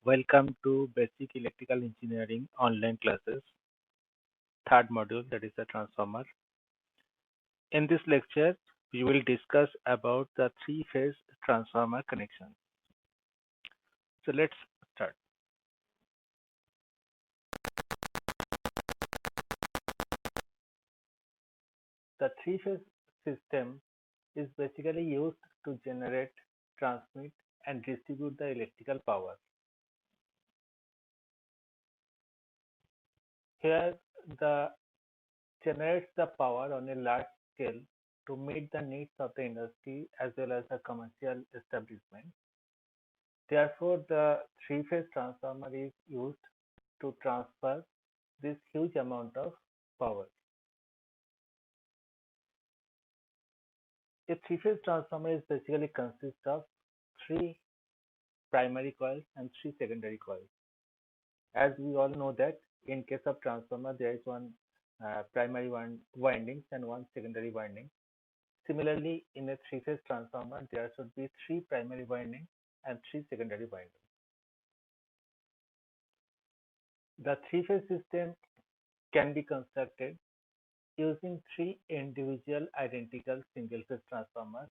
Welcome to Basic Electrical Engineering online classes, third module, that is the transformer. In this lecture, we will discuss about the three-phase transformer connection. So let's start. The three-phase system is basically used to generate, transmit, and distribute the electrical power. Here, the generates the power on a large scale to meet the needs of the industry as well as the commercial establishment. Therefore, the three-phase transformer is used to transfer this huge amount of power. A three-phase transformer is basically consists of three primary coils and three secondary coils. As we all know that in case of transformer, there is one primary windings and one secondary winding. Similarly, in a three-phase transformer, there should be three primary windings and three secondary windings. The three-phase system can be constructed using three individual identical single-phase transformers,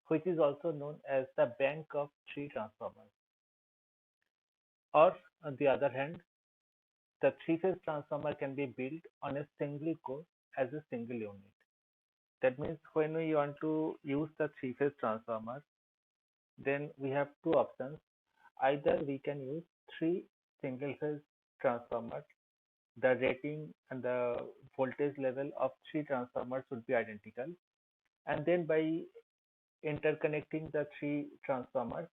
which is also known as the bank of three transformers. Or, on the other hand, the three-phase transformer can be built on a single core as a single unit. That means when we want to use the three-phase transformer, then we have two options. Either we can use three single-phase transformers. The rating and the voltage level of three transformers should be identical, and then by interconnecting the three transformers,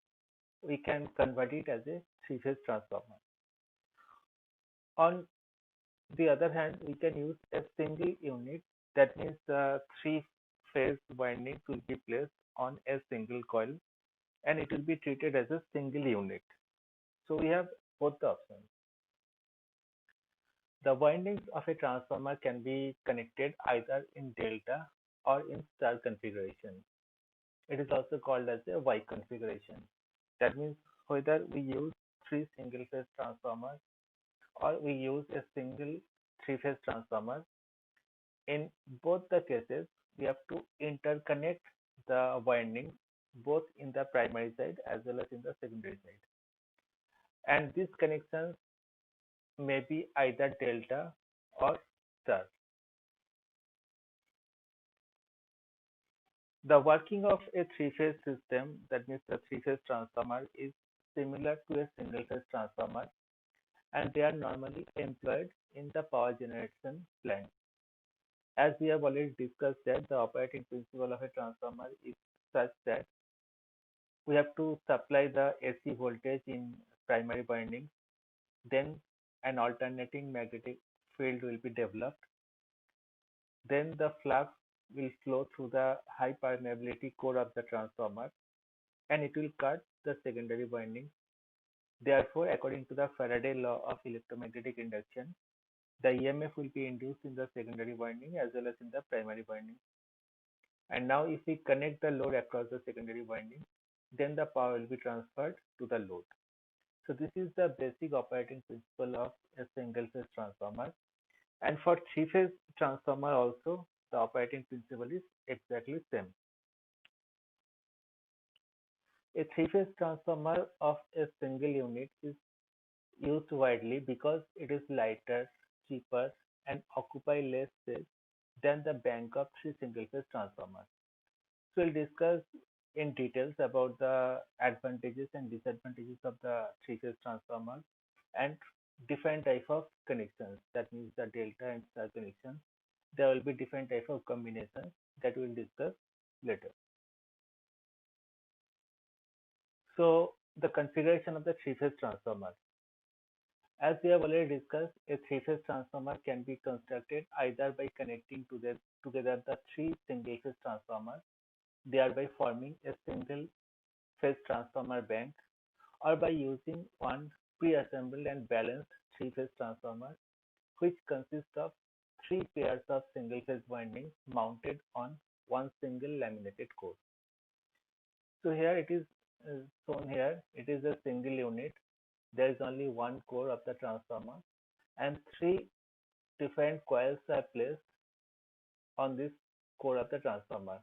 we can convert it as a three-phase transformer. On the other hand, we can use a single unit. That means the three-phase windings will be placed on a single coil and it will be treated as a single unit. So we have both the options. The windings of a transformer can be connected either in delta or in star configuration. It is also called as a Y configuration. That means whether we use three single phase transformers or we use a single three phase transformer, in both the cases we have to interconnect the windings both in the primary side as well as in the secondary side. And these connections may be either delta or star. The working of a three-phase system, that means the three-phase transformer, is similar to a single-phase transformer, and they are normally employed in the power generation plant. As we have already discussed that the operating principle of a transformer is such that we have to supply the AC voltage in primary winding, then an alternating magnetic field will be developed, then the flux will flow through the high permeability core of the transformer and it will cut the secondary winding. Therefore, according to the Faraday law of electromagnetic induction, the EMF will be induced in the secondary winding as well as in the primary winding. And now if we connect the load across the secondary winding, then the power will be transferred to the load. So this is the basic operating principle of a single phase transformer. And for three phase transformer also, the operating principle is exactly same. A three-phase transformer of a single unit is used widely because it is lighter, cheaper, and occupy less space than the bank of three single-phase transformers. So we'll discuss in details about the advantages and disadvantages of the three-phase transformer and different type of connections. That means the delta and star connections. There will be different type of combinations that we'll discuss later. So the configuration of the three-phase transformer. As we have already discussed, a three-phase transformer can be constructed either by connecting together the three single-phase transformers, thereby forming a single-phase transformer bank, or by using one pre-assembled and balanced three-phase transformer, which consists of three pairs of single-phase windings mounted on one single laminated core. So here it is shown here. It is a single unit there is only one core of the transformer, and three different coils are placed on this core of the transformer.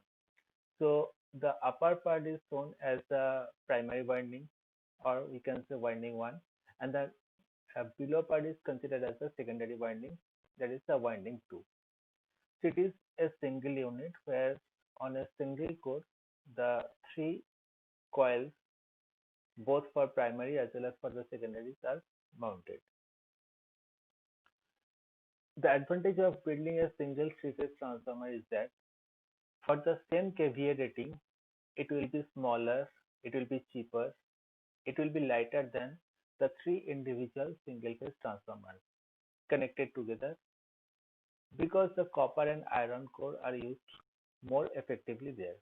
So the upper part is shown as the primary winding, or we can say winding 1, and the below part is considered as the secondary winding, that is the winding 2. So it is a single unit where on a single core the three coils, both for primary as well as for the secondaries, are mounted. The advantage of building a single three-phase transformer is that for the same kVA rating, it will be smaller, it will be cheaper, it will be lighter than the three individual single-phase transformers connected together, because the copper and iron core are used more effectively there.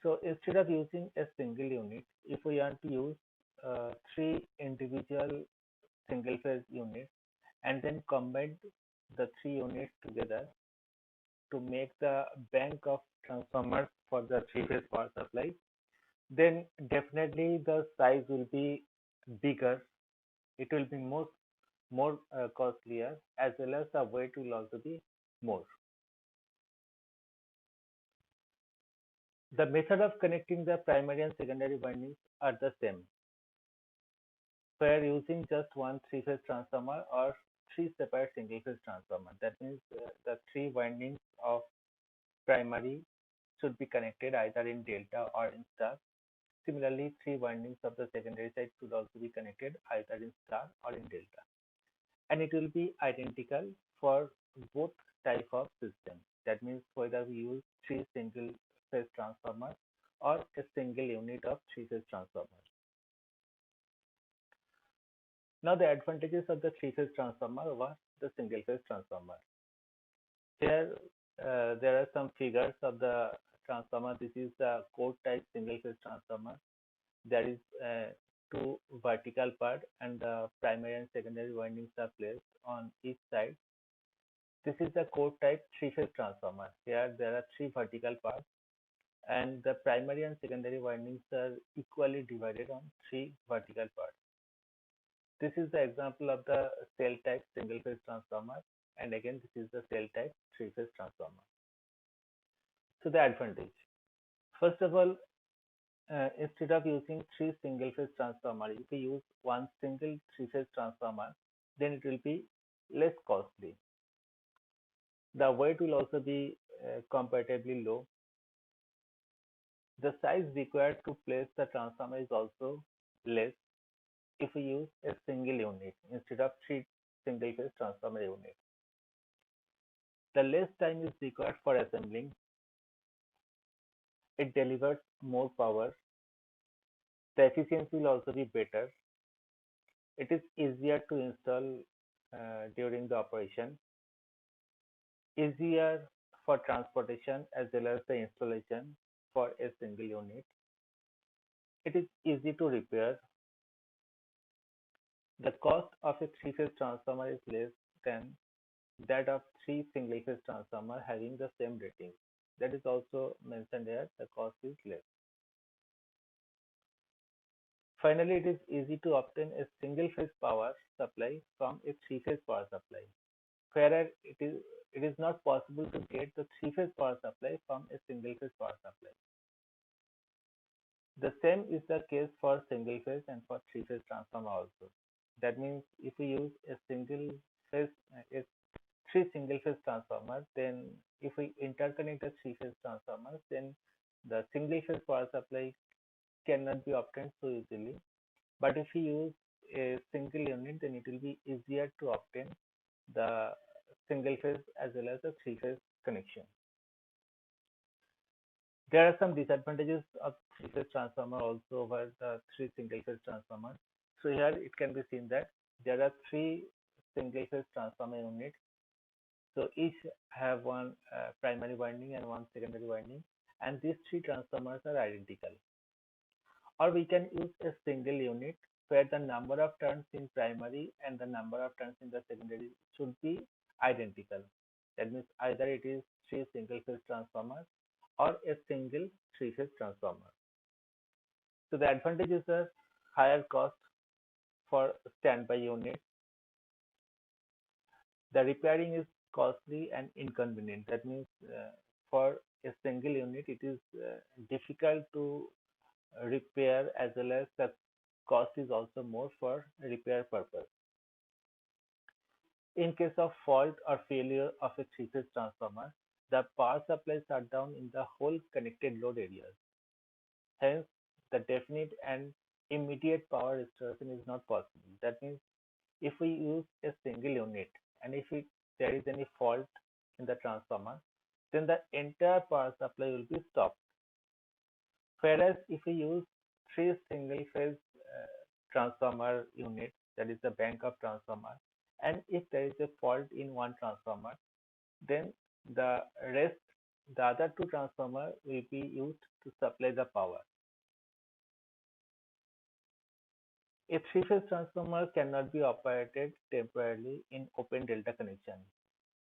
So instead of using a single unit, if we want to use three individual single phase units and then combine the three units together to make the bank of transformers for the three phase power supply, then definitely the size will be bigger. It will be more costlier, as well as the weight will also be more. The method of connecting the primary and secondary windings are the same. We are using just one three-phase transformer or three separate single-phase transformer. That means the three windings of primary should be connected either in delta or in star. Similarly, three windings of the secondary side should also be connected either in star or in delta. And it will be identical for both type of systems. That means whether we use three single phase transformers or a single unit of three phase transformer. Now the advantages of the three phase transformer over the single phase transformer. Here there are some figures of the transformer. This is the core type single phase transformer. There is two vertical part, and the primary and secondary windings are placed on each side. This is the core type three phase transformer. Here there are three vertical parts, and the primary and secondary windings are equally divided on three vertical parts. This is the example of the cell type single phase transformer, and again this is the cell type three phase transformer. So the advantage, first of all, instead of using three single phase transformer, if we use one single three phase transformer, then it will be less costly. The weight will also be comparatively low. The size required to place the transformer is also less if we use a single unit instead of three single phase transformer units. The less time is required for assembling. It delivers more power. The efficiency will also be better. It is easier to install during the operation, easier for transportation as well as the installation for a single unit. It is easy to repair. The cost of a three-phase transformer is less than that of three single-phase transformer having the same rating. That is also mentioned here, the cost is less. Finally, it is easy to obtain a single-phase power supply from a three-phase power supply, whereas it is not possible to get the three-phase power supply from a single-phase power supply. The same is the case for single-phase and for three-phase transformer also. That means if we use a single phase, three single phase transformers, then if we interconnect the three phase transformers, then the single phase power supply cannot be obtained so easily. But if we use a single unit, then it will be easier to obtain the single phase as well as the three phase connection. There are some disadvantages of three phase transformer also over the three single phase transformers. So here it can be seen that there are three single phase transformer units. So each have one primary winding and one secondary winding, and these three transformers are identical. Or we can use a single unit where the number of turns in primary and the number of turns in the secondary should be identical. That means either it is three single phase transformers or a single three phase transformer. So the advantages are higher cost, for standby units. The repairing is costly and inconvenient. That means for a single unit, it is difficult to repair, as well as the cost is also more for repair purpose. In case of fault or failure of a three-phase transformer, the power supply shut down in the whole connected load areas. Hence, the definite and immediate power restoration is not possible. That means if we use a single unit, and if there is any fault in the transformer, then the entire power supply will be stopped. Whereas if we use three single phase transformer units, that is the bank of transformer, and if there is a fault in one transformer, then the rest, the other two transformer will be used to supply the power. A three-phase transformer cannot be operated temporarily in open delta connection,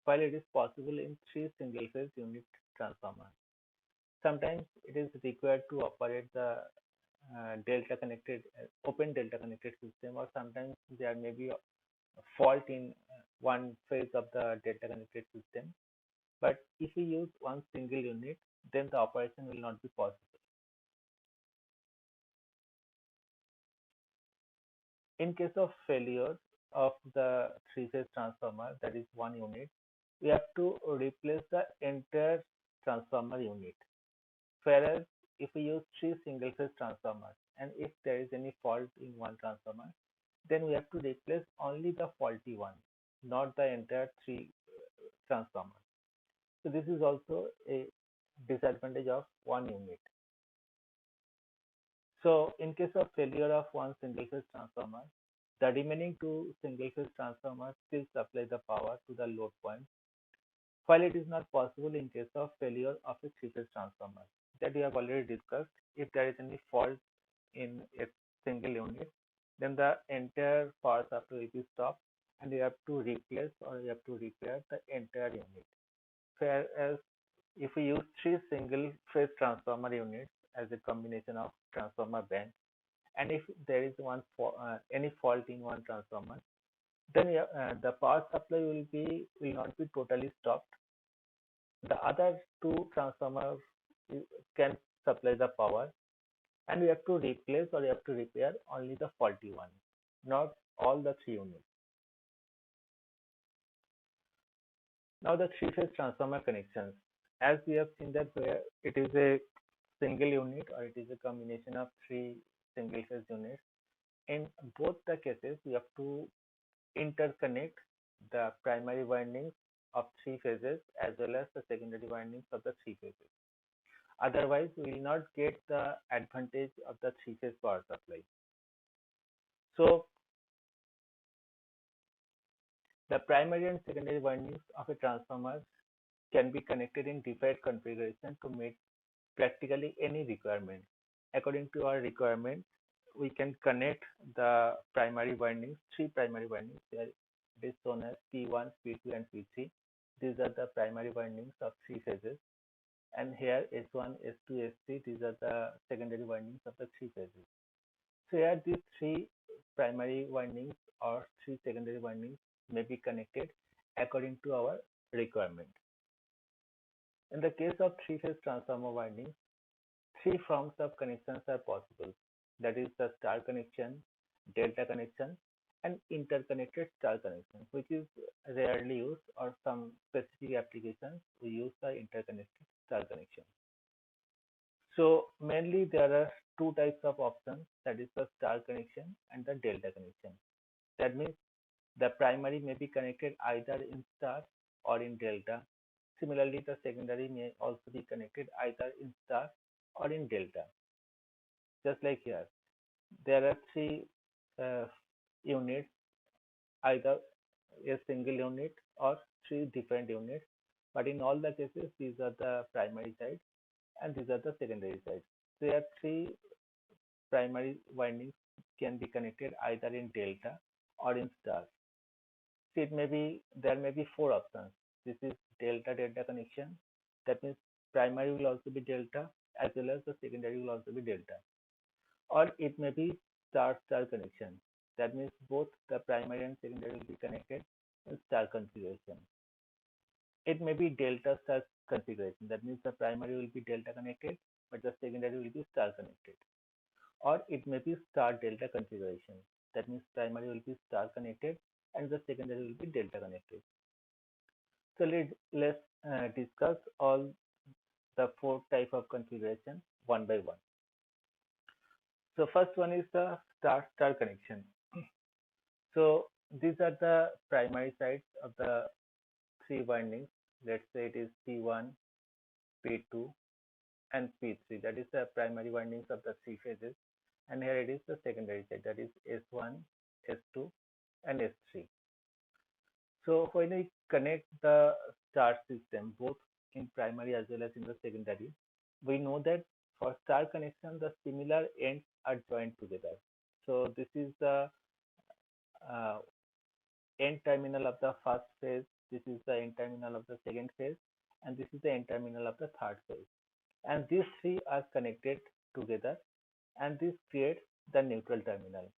while it is possible in three single-phase unit transformers. Sometimes it is required to operate the delta connected open delta connected system, or sometimes there may be a fault in one phase of the delta connected system. But if we use one single unit, then the operation will not be possible. In case of failure of the three-phase transformer, that is one unit, we have to replace the entire transformer unit. Whereas if we use three single-phase transformers, and if there is any fault in one transformer, then we have to replace only the faulty one, not the entire three transformers. So this is also a disadvantage of one unit. So in case of failure of one single phase transformer, the remaining two single phase transformers still supply the power to the load point, while it is not possible in case of failure of a three phase transformer. That we have already discussed. If there is any fault in a single unit, then the entire power supply will be stopped, and you have to replace or you have to repair the entire unit. Whereas if we use three single phase transformer units as a combination of transformer bank, and if there is any fault in one transformer, then the power supply will not be totally stopped. The other two transformers can supply the power, and we have to replace or we have to repair only the faulty one, not all the three units. Now the three-phase transformer connections. As we have seen that where it is a single unit or it is a combination of three single phase units, in both the cases we have to interconnect the primary windings of three phases as well as the secondary windings of the three phases. Otherwise, we will not get the advantage of the three-phase power supply. So, the primary and secondary windings of a transformer can be connected in different configuration to meet practically any requirement. According to our requirement, we can connect the primary windings, three primary windings. There it is shown as P1, P2, and P3. These are the primary windings of three phases. And here S1, S2, S3, these are the secondary windings of the three phases. So here these three primary windings or three secondary windings may be connected according to our requirement. In the case of three-phase transformer windings, three forms of connections are possible. That is the star connection, delta connection, and interconnected star connection, which is rarely used, or some specific applications we use the interconnected star connection. So mainly there are two types of options, that is the star connection and the delta connection. That means the primary may be connected either in star or in delta. Similarly, the secondary may also be connected either in star or in delta. Just like here, there are three units, either a single unit or three different units, but in all the cases, these are the primary side and these are the secondary sides. So here three primary windings can be connected either in delta or in star. So there may be four options. This is delta connection. That means primary will also be delta as well as the secondary will also be delta. Or it may be star connection. That means both the primary and secondary will be connected in star configuration. It may be delta star configuration. That means the primary will be delta connected, but the secondary will be star connected. Or it may be star delta configuration. That means primary will be star connected and the secondary will be delta connected. So let's discuss all the four type of configuration one by one. So first one is the star-star connection. So these are the primary sides of the three windings. Let's say it is P1, P2, and P3. That is the primary windings of the three phases. And here it is the secondary side, that is S1, S2, and S3. So when we connect the star system, both in primary as well as in the secondary, we know that for star connection, the similar ends are joined together. So this is the uh, end terminal of the first phase, this is the end terminal of the second phase, and this is the end terminal of the third phase. And these three are connected together, and this creates the neutral terminal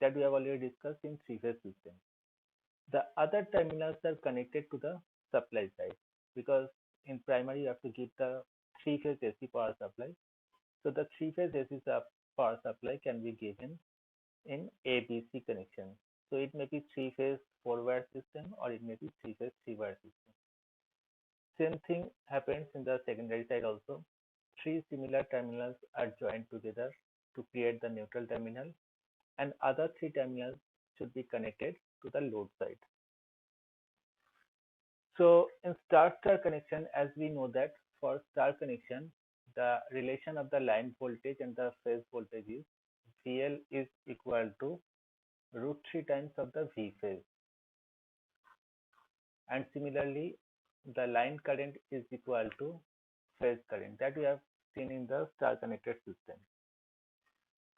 that we have already discussed in three-phase system. The other terminals are connected to the supply side because in primary you have to give the three-phase AC power supply. So the three-phase AC power supply can be given in ABC connection. So it may be three-phase four-wire system or it may be three-phase three-wire system. Same thing happens in the secondary side also. Three similar terminals are joined together to create the neutral terminal, and other three terminals should be connected to the load side. So in star-star connection, as we know that for star connection, the relation of the line voltage and the phase voltage is VL is equal to root 3 times of the V phase. And similarly, the line current is equal to phase current that we have seen in the star connected system.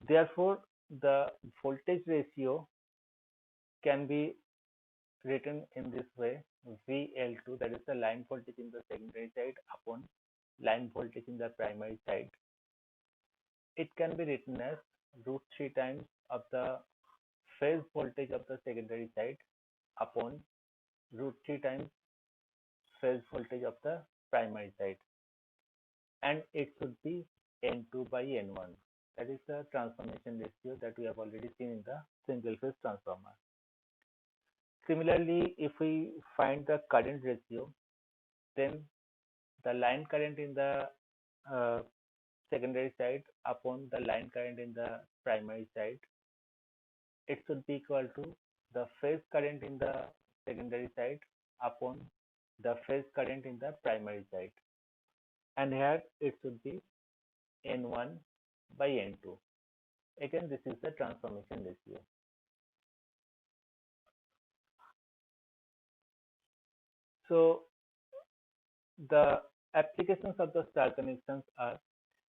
Therefore, the voltage ratio can be written in this way: VL2, that is the line voltage in the secondary side, upon line voltage in the primary side. It can be written as root 3 times of the phase voltage of the secondary side upon root 3 times phase voltage of the primary side, and it should be N2 by N1. That is the transformation ratio that we have already seen in the single phase transformer. Similarly, if we find the current ratio, then the line current in the uh, secondary side upon the line current in the primary side, it should be equal to the phase current in the secondary side upon the phase current in the primary side, and here it should be N1 by N2. Again, this is the transformation ratio. So the applications of the star connections are: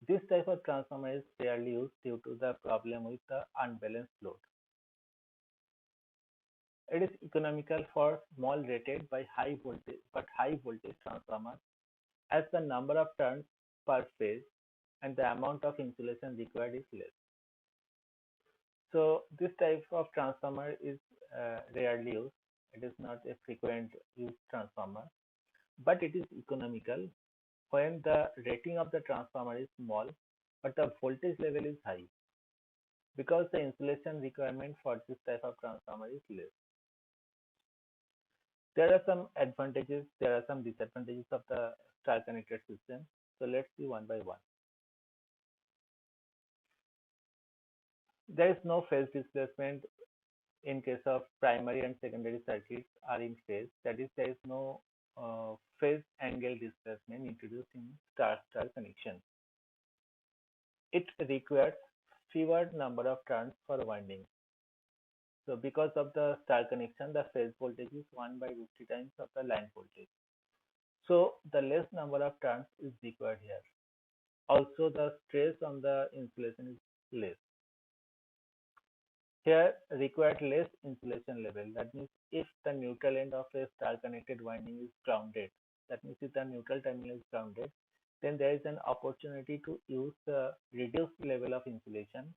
this type of transformer is rarely used due to the problem with the unbalanced load. It is economical for small rated by high voltage transformers, as the number of turns per phase and the amount of insulation required is less. So this type of transformer is rarely used. It is not a frequent use transformer, but it is economical when the rating of the transformer is small but the voltage level is high, because the insulation requirement for this type of transformer is less. There are some advantages, there are some disadvantages of the star connected system. So let's see one by one. There is no phase displacement in case of primary and secondary circuits are in phase. That is, there is no phase angle displacement introduced in star-star connection. It requires fewer number of turns per winding. So because of the star connection, the phase voltage is 1 by root 3 times of the line voltage. So the less number of turns is required here. Also, the stress on the insulation is less. Here required less insulation level. That means if the neutral end of a star connected winding is grounded, that means if the neutral terminal is grounded, then there is an opportunity to use the reduced level of insulation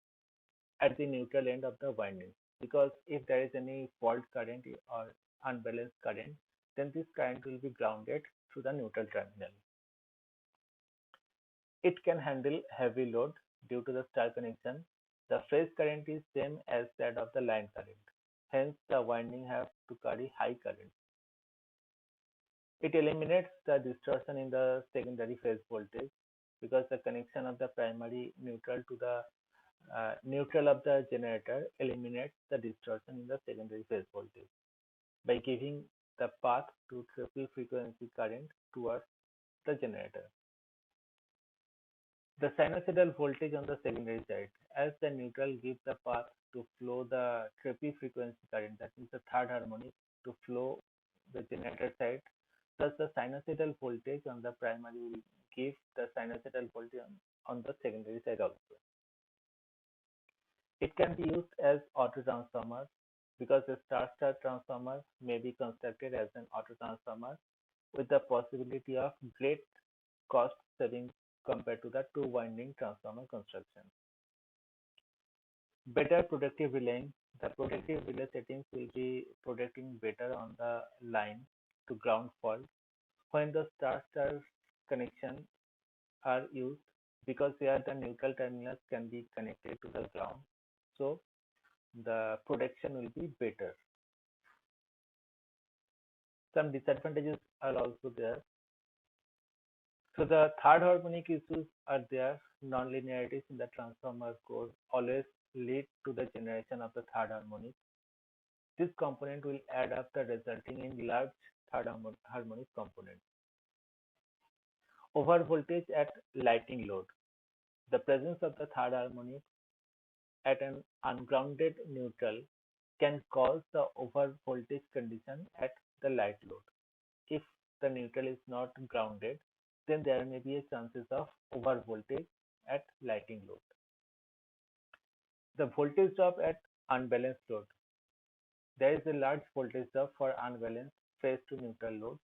at the neutral end of the winding, because if there is any fault current or unbalanced current, then this current will be grounded through the neutral terminal. It can handle heavy load due to the star connection. The phase current is same as that of the line current. Hence, the winding have to carry high current. It eliminates the distortion in the secondary phase voltage because the connection of the primary neutral to the neutral of the generator eliminates the distortion in the secondary phase voltage by giving the path to triple frequency current towards the generator. The sinusoidal voltage on the secondary side, as the neutral gives the path to flow the triple frequency current, that means the third harmonic to flow the generator side, thus the sinusoidal voltage on the primary will give the sinusoidal voltage on the secondary side also. It can be used as auto transformer because a star-star transformer may be constructed as an auto transformer with the possibility of great cost saving compared to the two-winding transformer construction. Better protective relaying. The protective relay settings will be protecting better on the line to ground fault when the star-star connection are used, because here the neutral terminals can be connected to the ground, so the protection will be better. Some disadvantages are also there. So the third harmonic issues are there. Non-linearities in the transformer core always lead to the generation of the third harmonic. This component will add up, the resulting in large third harmonic component. Overvoltage at lighting load. The presence of the third harmonic at an ungrounded neutral can cause the overvoltage condition at the light load. If the neutral is not grounded, then there may be a chances of overvoltage at lighting load. The voltage drop at unbalanced load. There is a large voltage drop for unbalanced phase to neutral load.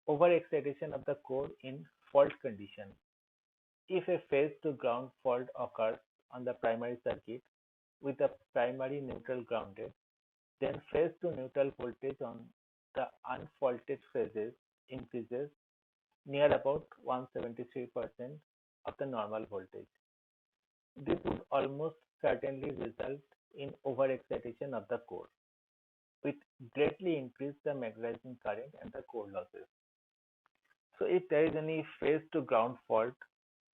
Overexcitation of the core in fault condition. If a phase to ground fault occurs on the primary circuit with the primary neutral grounded, then phase to neutral voltage on the unfaulted phases increases near about 173% of the normal voltage. This would almost certainly result in overexcitation of the core, which greatly increase the magnetizing current and the core losses. So if there is any phase to ground fault,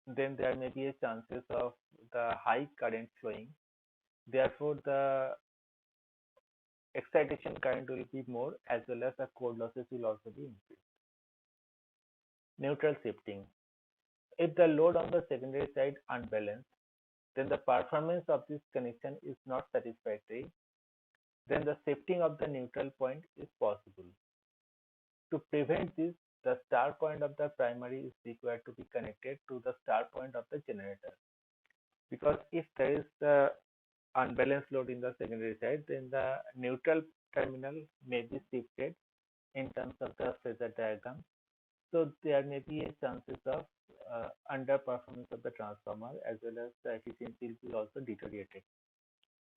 then there may be a chances of the high current flowing. Therefore, the excitation current will be more, as well as the core losses will also be increased. Neutral shifting. If the load on the secondary side unbalanced, then the performance of this connection is not satisfactory, then the shifting of the neutral point is possible. To prevent this, the star point of the primary is required to be connected to the star point of the generator. Because if there is the unbalanced load in the secondary side, then the neutral terminal may be shifted in terms of the phasor diagram. So there may be a chances of underperformance of the transformer, as well as the efficiency will also deteriorated.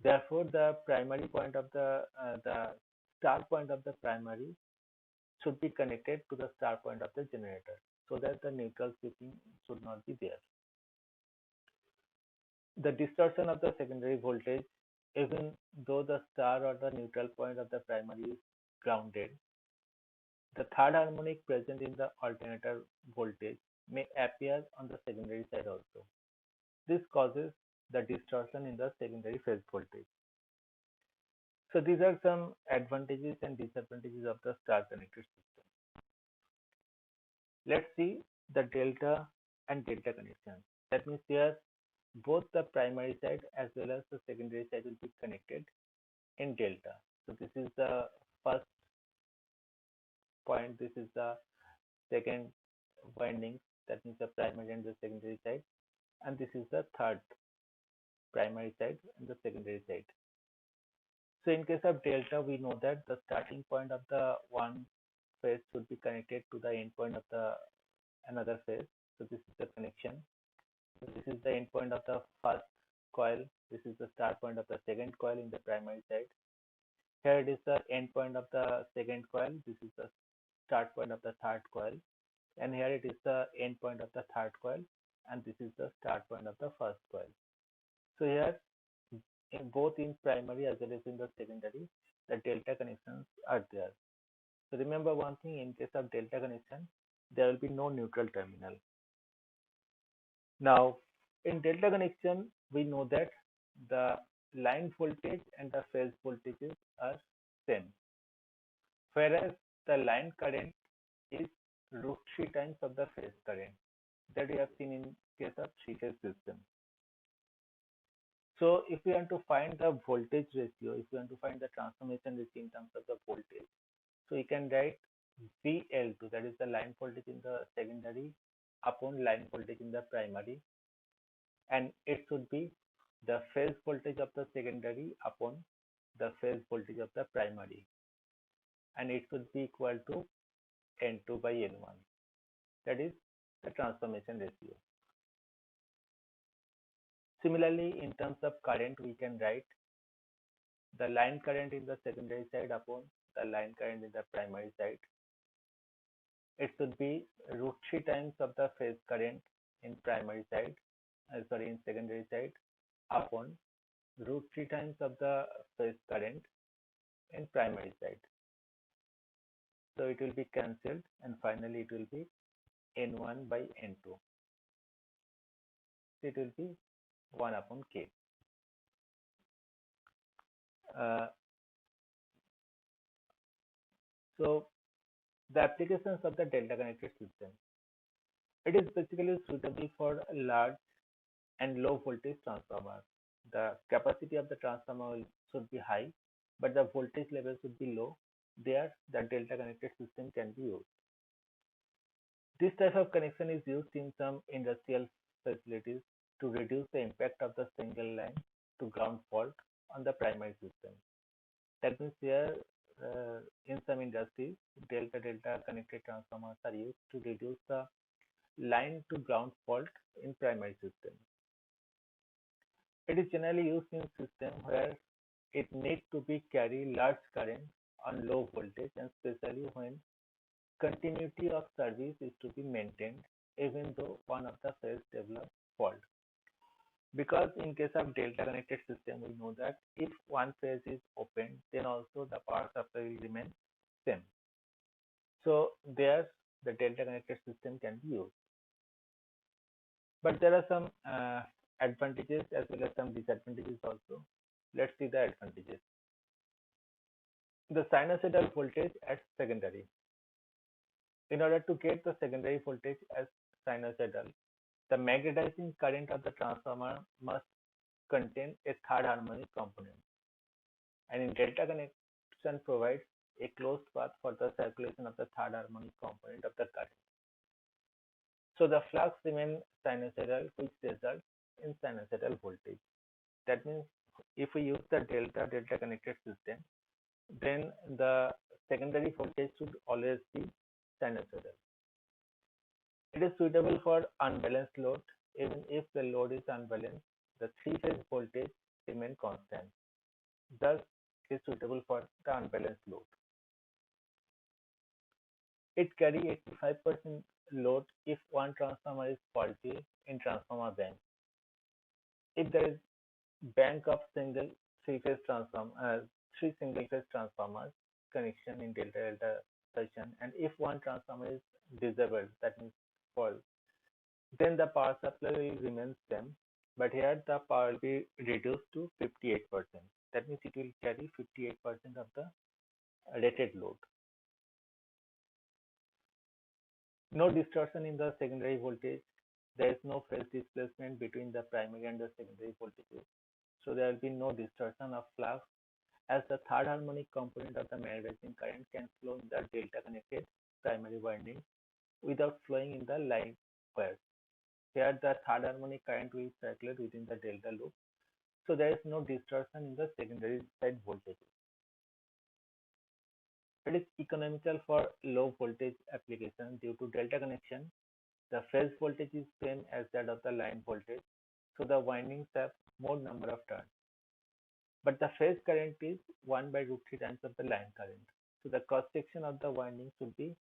Therefore, the primary point of the star point of the primary should be connected to the star point of the generator, so that the neutral shifting should not be there. The distortion of the secondary voltage, even though the star or the neutral point of the primary is grounded, the third harmonic present in the alternator voltage may appear on the secondary side also. This causes the distortion in the secondary phase voltage. So these are some advantages and disadvantages of the star connected system. Let's see the delta and delta connection. That means here both the primary side as well as the secondary side will be connected in delta. So this is the first point, this is the second winding, that means the primary and the secondary side, and this is the third primary side and the secondary side. So in case of delta, we know that the starting point of the one phase should be connected to the end point of the another phase. So this is the connection. So this is the endpoint of the first coil. This is the start point of the second coil in the primary side. Here it is the endpoint of the second coil. This is the start point of the third coil. And here it is the endpoint of the third coil. And this is the start point of the first coil. So here, both in primary as well as in the secondary, the delta connections are there. So remember one thing, in case of delta connection, there will be no neutral terminal. Now, in delta connection, we know that the line voltage and the phase voltages are same, whereas the line current is root 3 times of the phase current that we have seen in case of three-phase system. So if we want to find the voltage ratio, if we want to find the transformation ratio in terms of the voltage, so we can write VL2, that is the line voltage in the secondary upon line voltage in the primary, and it should be the phase voltage of the secondary upon the phase voltage of the primary, and it should be equal to N2 by N1. That is the transformation ratio. Similarly, in terms of current, we can write the line current in the secondary side upon the line current in the primary side. It should be root 3 times of the phase current in primary side, in secondary side upon root 3 times of the phase current in primary side. So it will be cancelled, and finally it will be N1 by N2. It will be 1 upon K. So the applications of the delta connected system. It is basically suitable for large and low voltage transformer. The capacity of the transformer should be high, but the voltage level should be low. There, the delta connected system can be used. This type of connection is used in some industrial facilities to reduce the impact of the single line to ground fault on the primary system. That means here, in some industries, delta connected transformers are used to reduce the line to ground fault in primary system. It is generally used in system where it needs to be carry large current on low voltage, and especially when continuity of service is to be maintained even though one of the phase develops fault. Because in case of delta connected system, we know that if one phase is open, then also the power supply will remain same. So there, the delta connected system can be used. But there are some advantages as well as some disadvantages also. Let's see the advantages. The sinusoidal voltage at secondary. In order to get the secondary voltage as sinusoidal, the magnetizing current of the transformer must contain a third harmonic component, and in delta connection provides a closed path for the circulation of the third harmonic component of the current. So the flux remains sinusoidal, which results in sinusoidal voltage. That means if we use the delta connected system, then the secondary voltage should always be sinusoidal. It is suitable for unbalanced load. Even if the load is unbalanced, the three-phase voltage remain constant. Thus, it is suitable for the unbalanced load. It carries 85% load if one transformer is faulty in transformer bank. If there is bank of three single phase transformers connection in delta fashion, and if one transformer is disabled, that means fault, then the power supply will remain same, but here the power will be reduced to 58%. That means it will carry 58% of the rated load. No distortion in the secondary voltage. There is no phase displacement between the primary and the secondary voltages. So there will be no distortion of flux, as the third harmonic component of the magnetizing current can flow in the delta connected primary winding without flowing in the line wires. Here the third harmonic current will circulate within the delta loop. So there is no distortion in the secondary side voltages. It is economical for low voltage application due to delta connection. The phase voltage is same as that of the line voltage, so the windings have more number of turns. But the phase current is 1 by root 3 times of the line current. So the cross section of the winding should be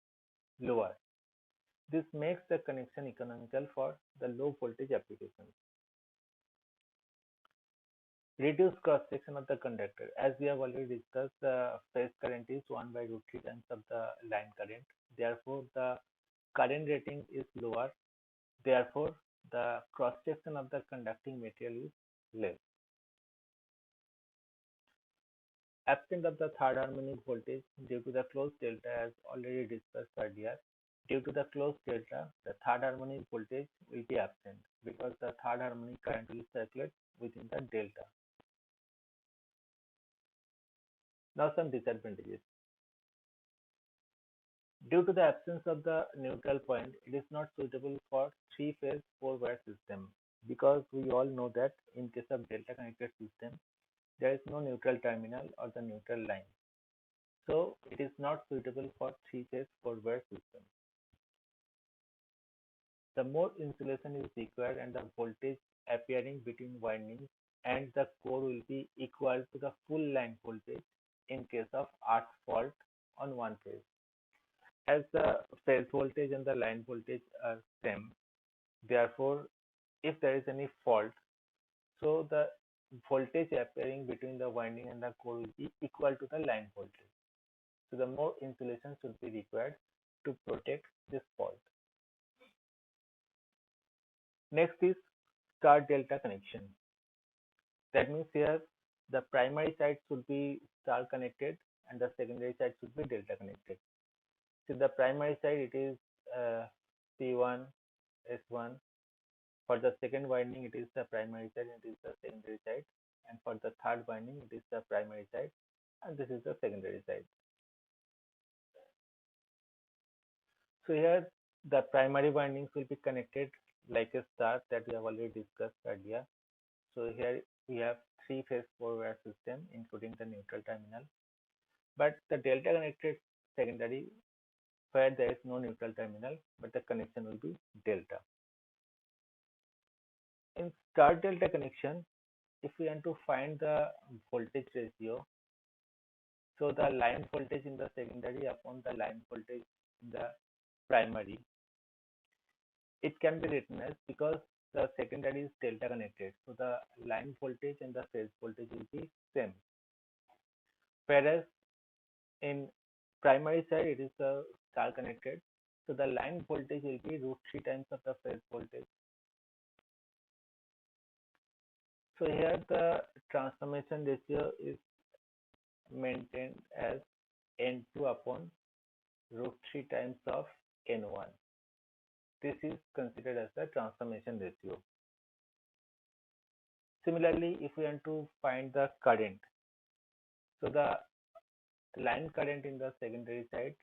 lower. This makes the connection economical for the low voltage applications. Reduce cross section of the conductor. As we have already discussed, the phase current is 1 by root 3 times of the line current. Therefore, the current rating is lower. Therefore, the cross section of the conducting material is less. Absence of the third harmonic voltage due to the closed delta, as already discussed earlier. Due to the closed delta, the third harmonic voltage will be absent because the third harmonic current will circulate within the delta. Now some disadvantages. Due to the absence of the neutral point, it is not suitable for three-phase four-wire system because we all know that in case of delta connected system, there is no neutral terminal or the neutral line. So it is not suitable for three-phase four-wire system. The more insulation is required and the voltage appearing between windings and the core will be equal to the full line voltage in case of arc fault on one phase. As the phase voltage and the line voltage are same, therefore if there is any fault, so the voltage appearing between the winding and the core will be equal to the line voltage. So the more insulation should be required to protect this fault. Next is star delta connection. That means here the primary side should be star connected and the secondary side should be delta connected. So the primary side it is P1, S1. For the second winding it is the primary side and it is the secondary side, and for the third winding it is the primary side and this is the secondary side. So here the primary windings will be connected like a star that we have already discussed earlier. So here we have three-phase four-wire system including the neutral terminal, but the delta connected secondary where there is no neutral terminal but the connection will be delta. In star delta connection, if we want to find the voltage ratio, so the line voltage in the secondary upon the line voltage in the primary, it can be written as, because the secondary is delta connected, so the line voltage and the phase voltage will be same. Whereas in primary side it is the star connected, so the line voltage will be root 3 times of the phase voltage. So here the transformation ratio is maintained as N2 upon root 3 times of N1. This is considered as the transformation ratio. Similarly, if we want to find the current, so the line current in the secondary side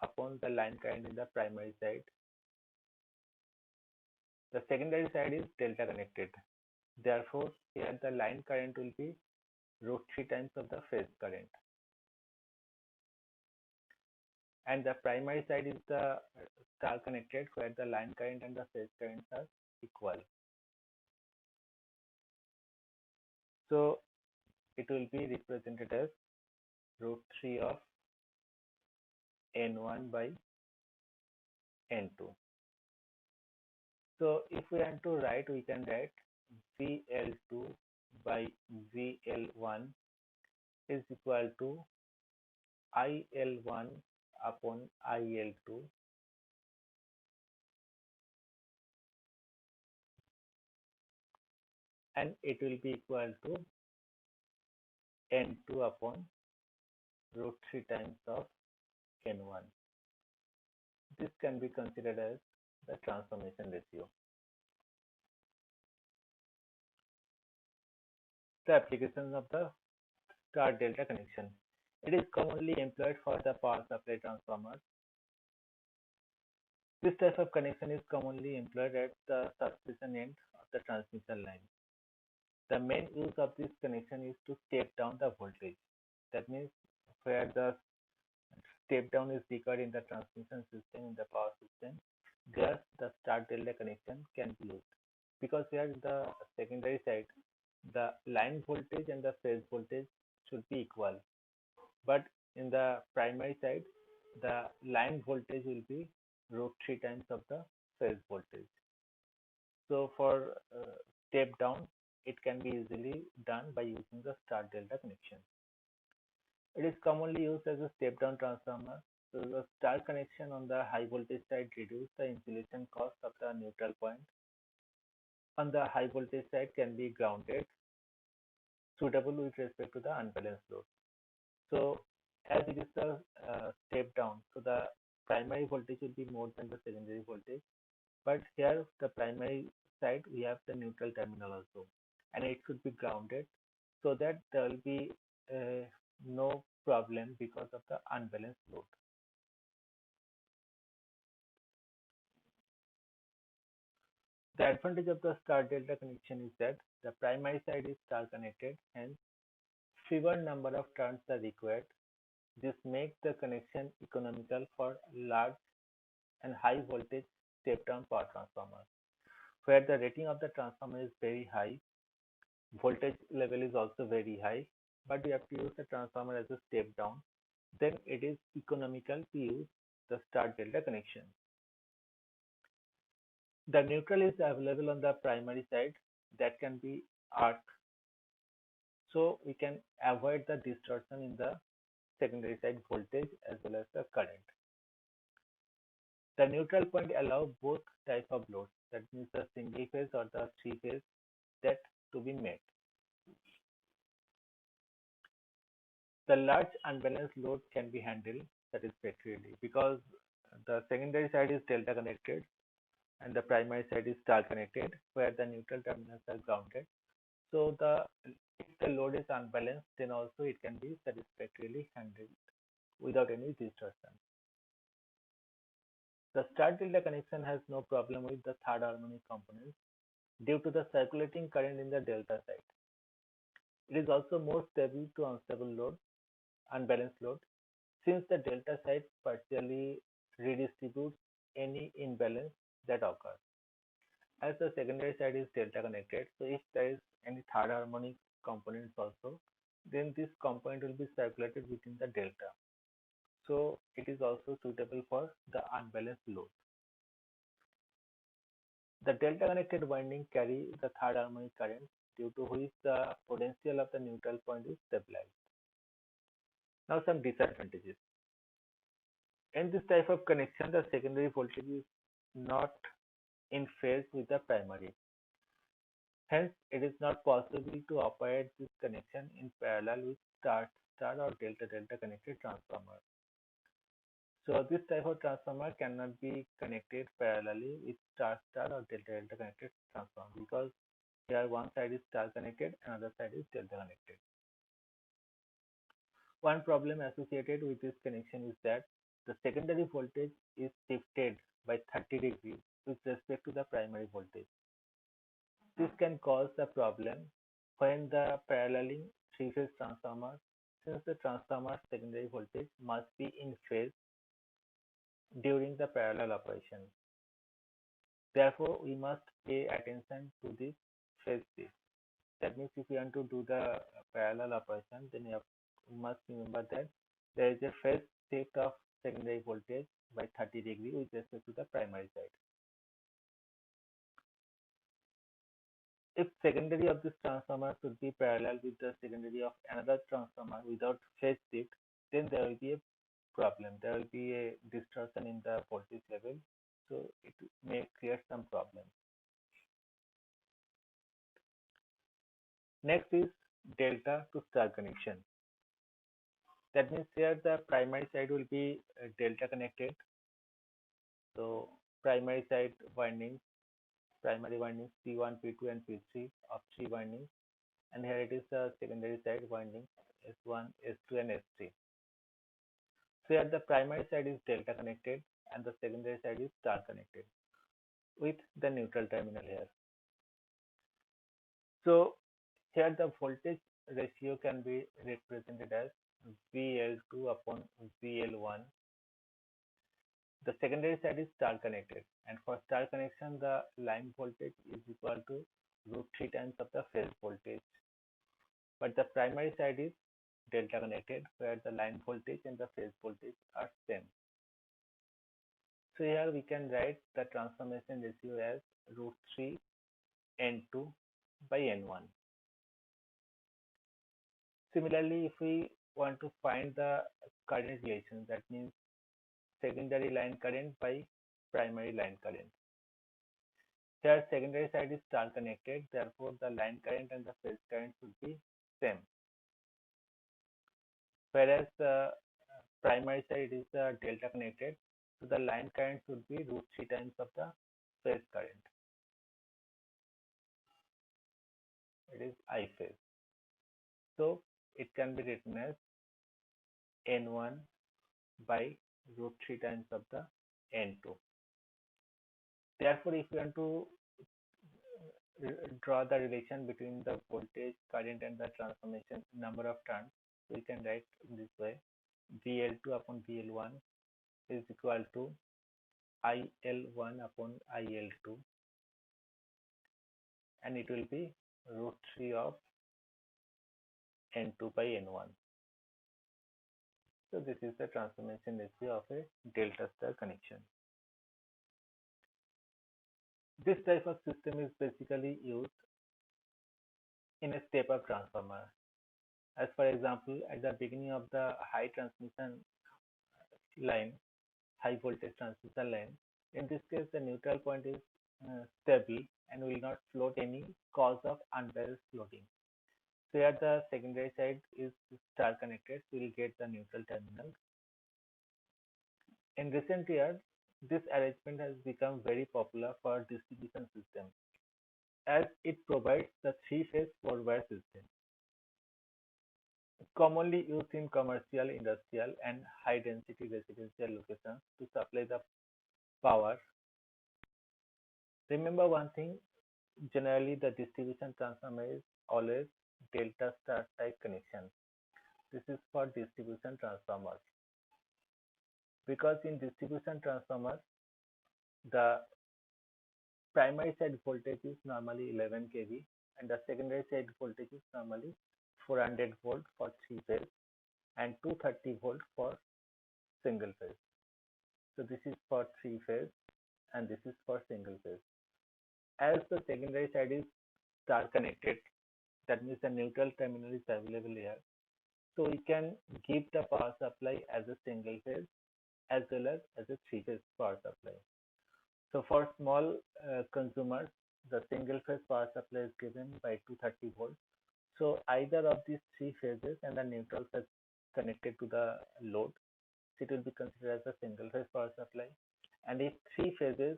upon the line current in the primary side, the secondary side is delta connected. Therefore, here the line current will be root 3 times of the phase current. And the primary side is the star connected where the line current and the phase currents are equal. So it will be represented as root 3 of N1 by N2. So if we want to write, we can write VL2 by VL1 is equal to IL1 upon IL2 and it will be equal to N2 upon root 3 times of N1. This can be considered as the transformation ratio. The applications of the star delta connection. It is commonly employed for the power supply transformers. This type of connection is commonly employed at the substation end of the transmission line. The main use of this connection is to step down the voltage. That means where the step down is required in the transmission system, in the power system, there the star delta connection can be used, because here the secondary side, the line voltage and the phase voltage should be equal, but in the primary side the line voltage will be root 3 times of the phase voltage. So for step down, it can be easily done by using the star delta connection. It is commonly used as a step down transformer. So the star connection on the high voltage side reduces the insulation cost of the neutral point. On the high voltage side can be grounded, suitable with respect to the unbalanced load. So as it is the step down, so the primary voltage will be more than the secondary voltage. But here the primary side we have the neutral terminal also, and it should be grounded so that there will be no problem because of the unbalanced load. The advantage of the star delta connection is that the primary side is star connected, hence fewer number of turns are required. This makes the connection economical for large and high voltage step down power transformers, where the rating of the transformer is very high, voltage level is also very high, but you have to use the transformer as a step down, then it is economical to use the star delta connection. The neutral is available on the primary side, that can be arc, so we can avoid the distortion in the secondary side voltage as well as the current. The neutral point allows both type of loads, that means the single phase or the three phase, that to be met. The large unbalanced load can be handled satisfactorily because the secondary side is delta connected and the primary side is star connected, where the neutral terminals are grounded. So the if the load is unbalanced, then also it can be satisfactorily handled without any distortion. The star delta connection has no problem with the third harmonic components due to the circulating current in the delta side. It is also more stable to unstable load, unbalanced load, since the delta side partially redistributes any imbalance that occurs. As the secondary side is delta connected, so if there is any third harmonic components also, then this component will be circulated within the delta. So it is also suitable for the unbalanced load. The delta connected winding carry the third harmonic current, due to which the potential of the neutral point is stabilized. Now some disadvantages. In this type of connection, the secondary voltage is not in phase with the primary. Hence, it is not possible to operate this connection in parallel with star-star or delta-delta connected transformer. So this type of transformer cannot be connected parallelly with star-star or delta-delta connected transformer, because here one side is star connected, another side is delta connected. One problem associated with this connection is that the secondary voltage is shifted by 30 degrees with respect to the primary voltage. This can cause a problem when the paralleling three-phase transformer, since the transformer's secondary voltage must be in phase during the parallel operation. Therefore, we must pay attention to this phase shift. That means if you want to do the parallel operation, then you must remember that there is a phase shift of secondary voltage by 30 degree with respect to the primary side. If secondary of this transformer should be parallel with the secondary of another transformer without phase shift, then there will be a problem. There will be a distortion in the voltage level, so it may create some problem. Next is delta to star connection. That means here the primary side will be delta connected. So primary side windings, primary windings P1, P2 and P3 of three windings, and here it is the secondary side winding S1, S2 and S3. So here the primary side is delta connected and the secondary side is star connected with the neutral terminal here. So here the voltage ratio can be represented as VL2 upon VL1, The secondary side is star connected, and for star connection, the line voltage is equal to root 3 times of the phase voltage. But the primary side is delta connected, where the line voltage and the phase voltage are same. So here we can write the transformation ratio as root 3 N2 by N1. Similarly, if we want to find the current relation, that means secondary line current by primary line current. Here secondary side is star connected, therefore the line current and the phase current should be same. Whereas the primary side is delta connected, so the line current should be root 3 times of the phase current. It is I phase. So it can be written as N1 by root 3 times of the N2. Therefore, if you want to draw the relation between the voltage, current, and the transformation number of turns, we can write this way: VL2 upon VL1 is equal to IL1 upon IL2, and it will be root 3 of N2 by N1. So this is the transformation ratio of a delta star connection. This type of system is basically used in a step-up transformer. As for example, at the beginning of the high transmission line, high voltage transmission line, in this case the neutral point is stable and will not float any cause of unbalanced floating. So here the secondary side is star connected, so we will get the neutral terminal. In recent years, this arrangement has become very popular for distribution systems as it provides the three-phase four-wire system commonly used in commercial, industrial, and high-density residential locations to supply the power. Remember one thing, generally the distribution transformer is always delta star type connection. This is for distribution transformers. Because in distribution transformers, the primary side voltage is normally 11 kV and the secondary side voltage is normally 400 volt for three phase and 230 volt for single phase. So this is for three phase and this is for single phase. As the secondary side is star connected, that means the neutral terminal is available here. So we can give the power supply as a single phase as well as a three phase power supply. So for small consumers, the single phase power supply is given by 230 volts. So either of these three phases and the neutral phase connected to the load, it will be considered as a single phase power supply. And if three phases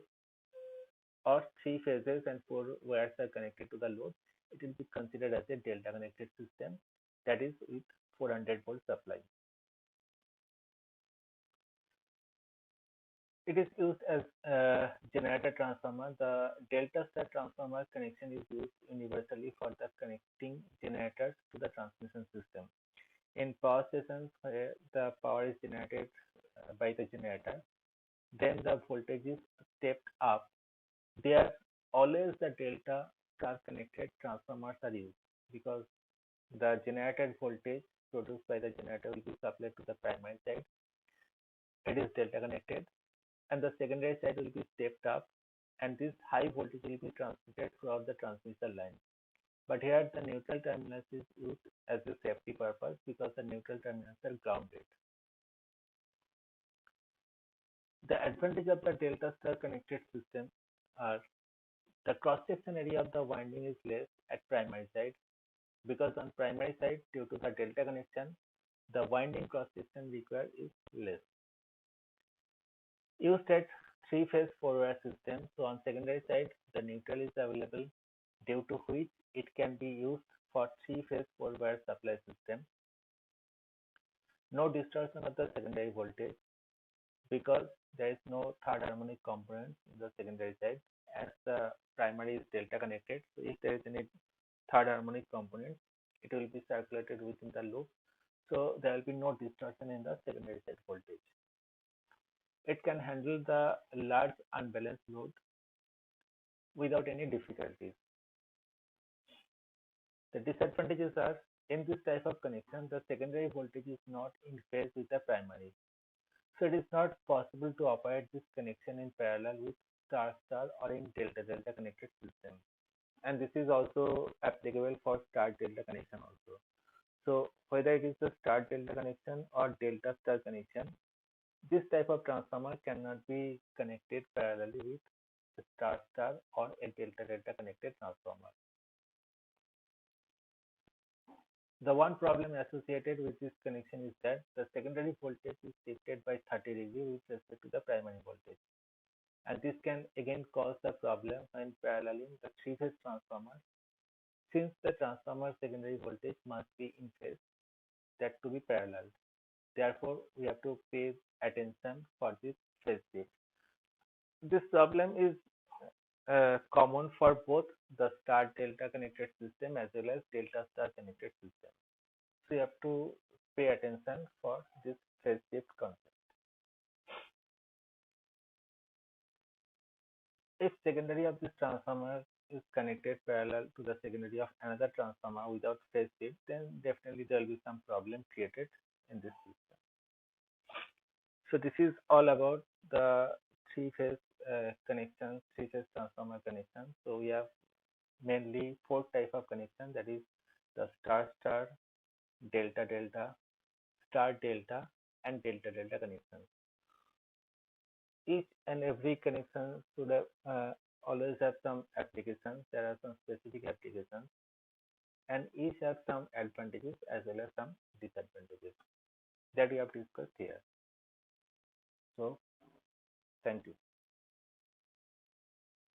and four wires are connected to the load, it will be considered as a delta connected system, that is with 400 volt supply. It is used as a generator transformer. The delta star transformer connection is used universally for the connecting generators to the transmission system. In power stations where the power is generated by the generator, then the voltage is stepped up. There always the delta star connected transformers are used because the generated voltage produced by the generator will be supplied to the primary side. It is delta connected and the secondary side will be stepped up and this high voltage will be transmitted throughout the transmission line. But here the neutral terminals is used as a safety purpose because the neutral terminals are grounded. The advantage of the delta star connected system are the cross-section area of the winding is less at primary side because on primary side due to the delta connection, the winding cross-section required is less. Used at three-phase four-wire system, so on secondary side the neutral is available due to which it can be used for three-phase four-wire supply system. No distortion of the secondary voltage because there is no third harmonic component in the secondary side as the primary is delta connected. So if there is any third harmonic component, it will be circulated within the loop. So there will be no distortion in the secondary side voltage. It can handle the large unbalanced load without any difficulties. The disadvantages are, in this type of connection, the secondary voltage is not in phase with the primary. So it is not possible to operate this connection in parallel with star-star or in delta-delta connected system. And this is also applicable for star-delta connection also. So whether it is a star-delta connection or delta-star connection, this type of transformer cannot be connected parallelly with a star-star or a delta-delta connected transformer. The one problem associated with this connection is that the secondary voltage is shifted by 30 degrees with respect to the primary voltage. And this can again cause the problem when paralleling the three-phase transformer, since the transformer secondary voltage must be in phase, that to be parallel. Therefore, we have to pay attention for this phase shift. This problem is common for both the star delta connected system as well as delta star connected system. So you have to pay attention for this phase shift concept. If secondary of this transformer is connected parallel to the secondary of another transformer without phase shift, then definitely there will be some problem created in this system. So this is all about the three-phase connections, three-phase transformer connections. So we have mainly four type of connection, that is the star-star, delta-delta, star-delta, and delta-delta connections. Each and every connection should have always have some applications. There are some specific applications, and each have some advantages as well as some disadvantages that we have discussed here. So thank you.